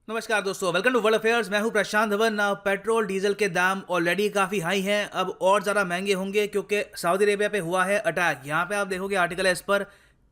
नमस्कार दोस्तों, welcome to world affairs. मैं हूं प्रशांत धवन। नाउ पेट्रोल डीजल के दाम ऑलरेडी काफ़ी हाई हैं, अब और ज़्यादा महंगे होंगे क्योंकि सऊदी अरेबिया पे हुआ है अटैक। यहाँ पे आप देखोगे आर्टिकल है इस पर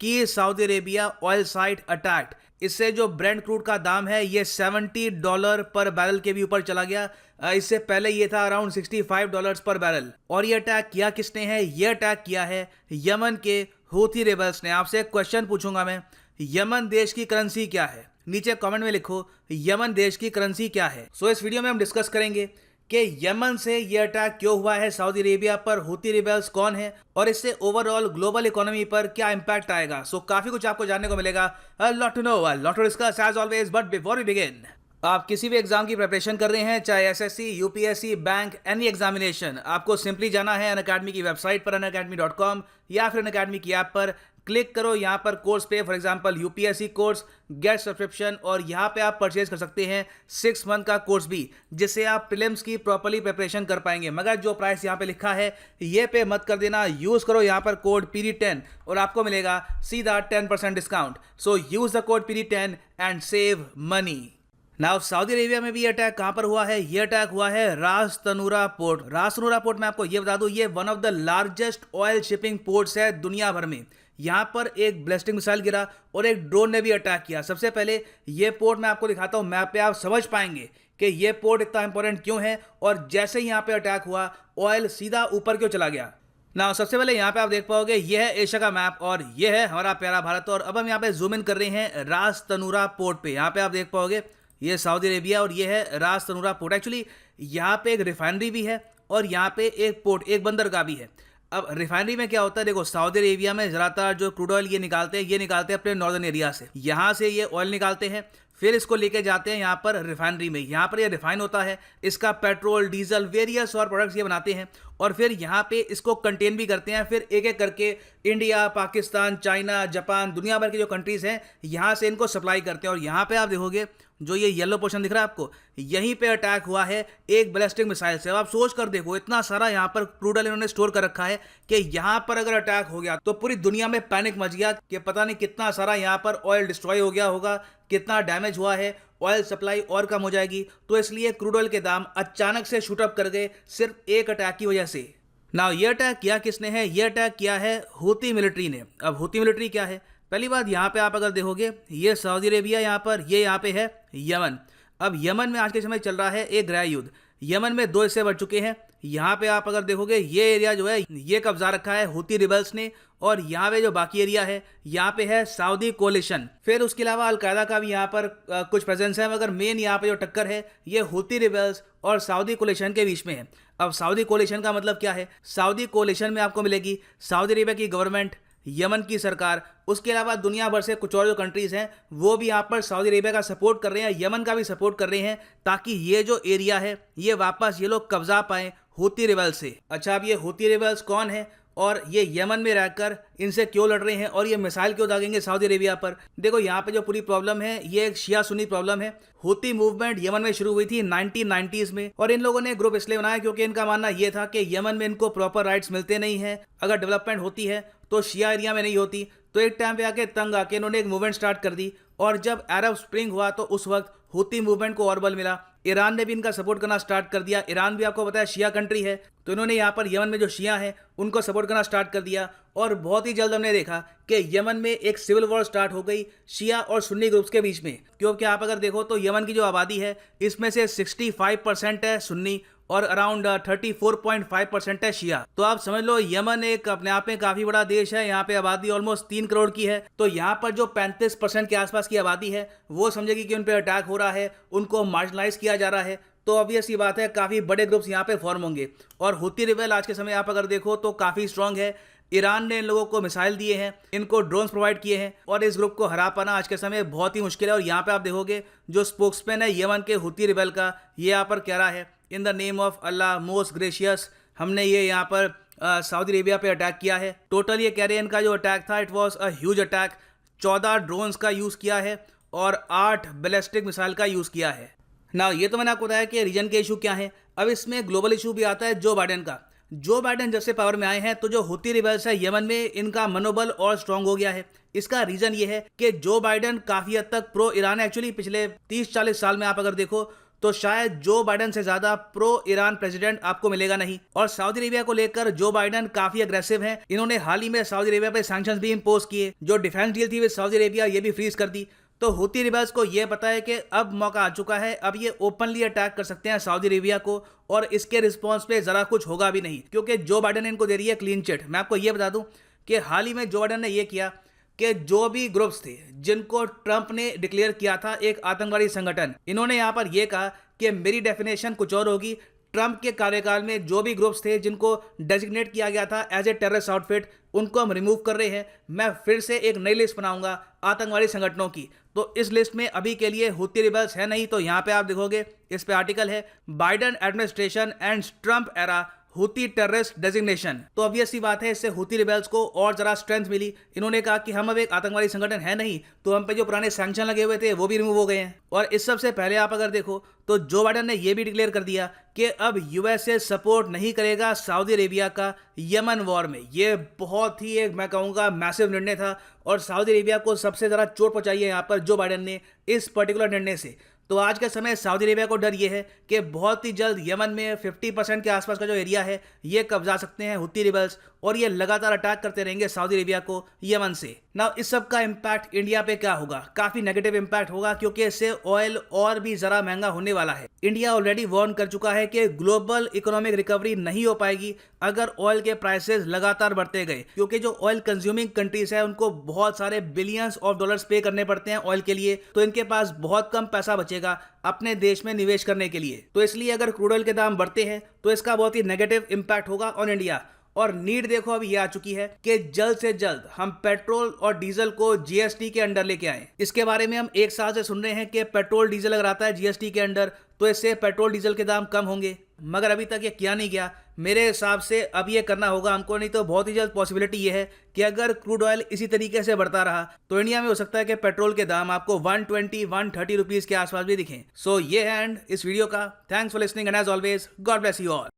कि Saudi Arabia oil site attack. इससे जो ब्रेंट क्रूड का दाम है ये $70 पर बैरल के भी ऊपर चला गया। इससे पहले ये था अराउंड $65 पर बैरल। और ये अटैक किया किसने है? ये अटैक किया है यमन के हूथी रेबल्स ने। आपसे एक क्वेश्चन पूछूंगा मैं, यमन देश की करेंसी क्या है? नीचे कमेंट में लिखो यमन देश की करेंसी क्या है। सो इस वीडियो में हम डिस्कस करेंगे कि यमन से ये अटैक क्यों हुआ है सऊदी अरेबिया पर, हूथी रिबेल्स कौन है और इससे ओवरऑल ग्लोबल इकोनॉमी पर क्या इंपैक्ट आएगा। सो काफी कुछ आपको जानने को मिलेगा। Lot to know, lot to discuss as always. But before we begin, आप किसी भी एग्जाम की प्रिपरेशन कर रहे हैं, चाहे SSC, UPSC, bank, any examination, आपको सिंपली जाना है अनअकैडमी की वेबसाइट पर unacademy.com या फिर अनअकैडमी की ऐप पर क्लिक करो। यहाँ पर कोर्स पे for example UPSC course get subscription, और यहाँ पे आप परचेज कर सकते हैं 6 मंथ का कोर्स भी, जिससे आप प्रीलिम्स की प्रॉपर्ली प्रिपरेशन कर पाएंगे। मगर जो प्राइस यहाँ पे लिखा है ये पे मत कर देना, यूज करो यहाँ पर कोड PD10 और आपको मिलेगा सीधा 10% discount. So use the code PD10 and save money. Now Saudi Arabia में भी अटैक कहां पर हुआ है? ये अटैक हुआ है रास तनूरा पोर्ट। रास तनूरा पोर्ट में आपको ये बता दूं, ये one of the largest oil shipping ports है दुनिया भर में। यहां पर एक ब्लास्टिंग मिसाइल गिरा और एक ड्रोन ने भी अटैक किया। सबसे पहले ये पोर्ट मैं आपको दिखाता हूं मैप पे, आप समझ पाएंगे कि ये पोर्ट इतना इंपॉर्टेंट क्यों है और जैसे ही यहां पे अटैक हुआ ऑयल सीधा ऊपर क्यों चला गया। ना सबसे पहले यहाँ पे आप देख पाओगे ये है एशिया का मैप और ये है हमारा प्यारा भारत। और अब हम यहाँ पे जूम इन कर रहे हैं रास तनूरा पोर्ट पे। यहाँ पे आप देख पाओगे ये सऊदी अरेबिया और ये है रास तनूरा पोर्ट। एक्चुअली यहाँ पे एक रिफाइनरी भी है और यहाँ पे एक पोर्ट, एक बंदरगाह भी है। अब रिफाइनरी में क्या होता है, देखो सऊदी अरेबिया में ज़्यादातर जो क्रूड ऑयल ये निकालते हैं अपने नॉर्दर्न एरिया से। यहाँ से ये ऑयल निकालते हैं, फिर इसको लेके जाते हैं यहाँ पर रिफाइनरी में। यहाँ पर ये रिफाइन होता है, इसका पेट्रोल, डीजल, वेरियस और प्रोडक्ट्स ये बनाते हैं और फिर यहाँ पे इसको कंटेन भी करते हैं। फिर एक एक करके इंडिया, पाकिस्तान, चाइना, जापान, दुनिया भर की जो कंट्रीज़ हैं यहाँ से इनको सप्लाई करते हैं। और यहाँ पे आप देखोगे जो ये येलो पोर्शन दिख रहा है आपको, यहीं पे अटैक हुआ है एक बैलिस्टिक मिसाइल से। अब आप सोच कर देखो, इतना सारा यहाँ पर क्रूड ऑयल इन्होंने स्टोर कर रखा है कि यहाँ पर अगर अटैक हो गया तो पूरी दुनिया में पैनिक मच गया कि पता नहीं कितना सारा यहाँ पर ऑयल डिस्ट्रॉय हो गया होगा, कितना डैमेज हुआ है, ऑयल सप्लाई और कम हो जाएगी। तो इसलिए क्रूड ऑयल के दाम अचानक से शूट अप कर गए सिर्फ एक अटैक की वजह से। नाउ ये अटैक किया किसने है? ये अटैक किया है हूथी मिलिट्री ने। अब हूथी मिलिट्री क्या है? पहली बात, यहाँ पे आप अगर देखोगे ये सऊदी अरेबिया यहाँ पर, ये यहाँ पे है यमन। अब यमन में आज के समय चल रहा है एक गृह युद्ध। यमन में 2 हिस्से बढ़ चुके हैं। यहाँ पे आप अगर देखोगे ये एरिया जो है ये कब्जा रखा है हूथी रिबल्स ने, और यहाँ पे जो बाकी एरिया है यहाँ पे है सऊदी कोलिशन। फिर उसके अलावा अलकायदा का भी यहाँ पर कुछ प्रेजेंस है, मगर मेन यहाँ पे जो टक्कर है ये हूथी रिबल्स और सऊदी कोलिशन के बीच में है। अब सऊदी कोलिशन का मतलब क्या है? सऊदी कोलिशन में आपको मिलेगी सऊदी अरेबिया की गवर्नमेंट, यमन की सरकार, उसके अलावा दुनिया भर से कुछ और जो कंट्रीज़ हैं वो भी यहाँ पर सऊदी अरेबिया का सपोर्ट कर रहे हैं, यमन का भी सपोर्ट कर रहे हैं, ताकि ये जो एरिया है ये वापस ये लोग कब्जा पाएं हूथी रिबल्स से। अच्छा, अब ये हूथी रिबल्स कौन है और ये यमन में रहकर इनसे क्यों लड़ रहे हैं और ये मिसाइल क्यों दागेंगे सऊदी अरेबिया पर? देखो यहाँ पे जो पूरी प्रॉब्लम है ये एक शिया सुन्नी प्रॉब्लम है। हूथी मूवमेंट यमन में शुरू हुई थी 1990s में, और इन लोगों ने ग्रुप इसलिए बनाया क्योंकि इनका मानना ये था कि यमन में इनको प्रॉपर राइट्स मिलते नहीं हैं, अगर डेवलपमेंट होती है तो शिया एरिया में नहीं होती। तो एक टाइम पे आके तंग आके इन्होंने एक मूवमेंट स्टार्ट कर दी, और जब अरब स्प्रिंग हुआ तो उस वक्त हूथी मूवमेंट को और बल मिला। ईरान ने भी इनका सपोर्ट करना स्टार्ट कर दिया। ईरान भी आपको पता है शिया कंट्री है, तो इन्होंने यहाँ पर यमन में जो शिया हैं उनको सपोर्ट करना स्टार्ट कर दिया। और बहुत ही जल्द हमने देखा कि यमन में एक सिविल वॉर स्टार्ट हो गई शिया और सुन्नी ग्रुप्स के बीच में। क्योंकि आप अगर देखो तो यमन की जो आबादी है इसमें से 65% है सुन्नी और अराउंड 34.5% है शिया। तो आप समझ लो यमन एक अपने आप में काफी बड़ा देश है। यहाँ पे आबादी ऑलमोस्ट 3 करोड़ की है। तो यहाँ पर जो 35% के आसपास की आबादी है वो समझेगी कि उन पर अटैक हो रहा है, उनको मार्जिनलाइज किया जा रहा है। तो ऑब्वियस सी बात है काफ़ी बड़े ग्रुप्स यहाँ पे फॉर्म होंगे। और हूथी रिबेल आज के समय आप अगर देखो तो काफ़ी स्ट्रांग है। ईरान ने इन लोगों को मिसाइल दिए हैं, इनको ड्रोन्स प्रोवाइड किए हैं, और इस ग्रुप को हरा पाना आज के समय बहुत ही मुश्किल है। और यहाँ पे आप देखोगे जो स्पोक्समैन है यमन के हूथी रिबेल का, ये यहाँ पर कह रहा है in the name of Allah most gracious, हमने ये यहाँ पर सऊदी अरेबिया पे अटैक किया है। टोटल ये कह रहे हैं इनका जो अटैक था it was a huge attack. 14 drones का यूज़ किया है और 8 बैलिस्टिक मिसाइल का यूज़ किया है। ना ये तो मैंने आपको बताया कि रीजन के इशू क्या है। अब इसमें ग्लोबल इशू भी आता है जो बाइडेन का। जो बाइडेन जब से पावर में आए हैं तो जो हुती रिबेल्स है यमन में, इनका मनोबल और स्ट्रांग हो गया है। इसका रीजन ये है कि जो बाइडेन काफी हद तक प्रो ईरान है। एक्चुअली पिछले 30-40 साल में आप अगर देखो तो शायद जो बाइडेन से ज्यादा प्रो ईरान प्रेसिडेंट आपको मिलेगा नहीं। और सऊदी अरेबिया को लेकर जो बाइडेन काफी अग्रेसिव हैं। इन्होंने हाल ही में सऊदी अरेबिया पे सैंक्शंस भी इंपोज किए। जो डिफेंस डील थी विद सऊदी अरेबिया ये भी फ्रीज कर दी। तो हुती रिबेल्स को यह पता है कि अब मौका आ चुका है, अब ये ओपनली अटैक कर सकते हैं सऊदी अरेबिया को, और इसके रिस्पॉन्स पे जरा कुछ होगा भी नहीं, क्योंकि जो बाइडेन इनको दे रही है क्लीन चिट। मैं आपको ये बता दूं कि हाल ही में जो बाइडेन ने यह किया कि जो भी ग्रुप्स थे जिनको ट्रंप ने डिक्लेयर किया था एक आतंकवादी संगठन, इन्होंने यहां पर यह कहा कि मेरी डेफिनेशन कुछ और होगी। ट्रंप के कार्यकाल में जो भी ग्रुप्स थे जिनको डेजिग्नेट किया गया था एज ए टेररिस्ट आउटफिट, उनको हम रिमूव कर रहे हैं। मैं फिर से एक नई लिस्ट बनाऊंगा आतंकवादी संगठनों की। तो इस लिस्ट में अभी के लिए हुती रिबेल्स है नहीं। तो यहां पे आप देखोगे इस पे आर्टिकल है Biden administration and Trump era Houthi terrorist designation. तो ऑब्वियस सी बात है, इससे हुती रिबेल्स को और जरा स्ट्रेंथ मिली। इन्होंने कहा कि हम अब एक आतंकवादी संगठन है नहीं, तो हम पे जो पुराने सैंक्शन लगे हुए थे वो भी रिमूव हो गए हैं। और इस सबसे पहले आप अगर देखो तो जो बाइडेन ने यह भी डिक्लेयर कर दिया कि अब यूएसए सपोर्ट नहीं करेगा सऊदी अरेबिया का यमन वॉर में। ये बहुत ही एक मैं कहूँगा मैसिव निर्णय था, और सऊदी अरेबिया को सबसे ज़्यादा चोट पहुंचाई है यहाँ पर जो बाइडेन ने इस पर्टिकुलर निर्णय से। तो आज के समय सऊदी अरेबिया को डर ये है कि बहुत ही जल्द यमन में 50% के आसपास का जो एरिया है ये कब्जा सकते हैं हुती रिबेल्स, और ये लगातार अटैक करते रहेंगे सऊदी अरेबिया को यमन से। ना इस सब का इम्पैक्ट इंडिया पे क्या होगा? काफी नेगेटिव इम्पैक्ट होगा, क्योंकि इससे ऑयल और भी जरा महंगा होने वाला है। इंडिया ऑलरेडी वार्न कर चुका है कि ग्लोबल इकोनॉमिक रिकवरी नहीं हो पाएगी अगर ऑयल के प्राइसेस लगातार बढ़ते गए, क्योंकि जो ऑयल कंज्यूमिंग कंट्रीज है उनको बहुत सारे बिलियंस ऑफ डॉलर्स पे करने पड़ते हैं ऑयल के लिए। तो इनके पास बहुत कम पैसा बचेगा अपने देश में निवेश करने के लिए। तो इसलिए अगर क्रूड ऑयल के दाम बढ़ते हैं तो इसका बहुत ही नेगेटिव इम्पैक्ट होगा ऑन इंडिया। और नीड देखो अभी ये आ चुकी है कि जल्द से जल्द हम पेट्रोल और डीजल को जीएसटी के अंडर लेके आए। इसके बारे में हम एक साल से सुन रहे हैं कि पेट्रोल डीजल अगर आता है जीएसटी के अंडर तो इससे पेट्रोल डीजल के दाम कम होंगे, मगर अभी तक ये किया नहीं गया। मेरे हिसाब से अब ये करना होगा हमको, नहीं तो बहुत ही जल्द पॉसिबिलिटी ये है कि अगर क्रूड ऑयल इसी तरीके से बढ़ता रहा तो इंडिया में हो सकता है कि पेट्रोल के दाम आपको 120-130 रुपीज के आसपास भी दिखें। सो ये है एंड इस वीडियो का। Thanks for listening and as always God bless you all.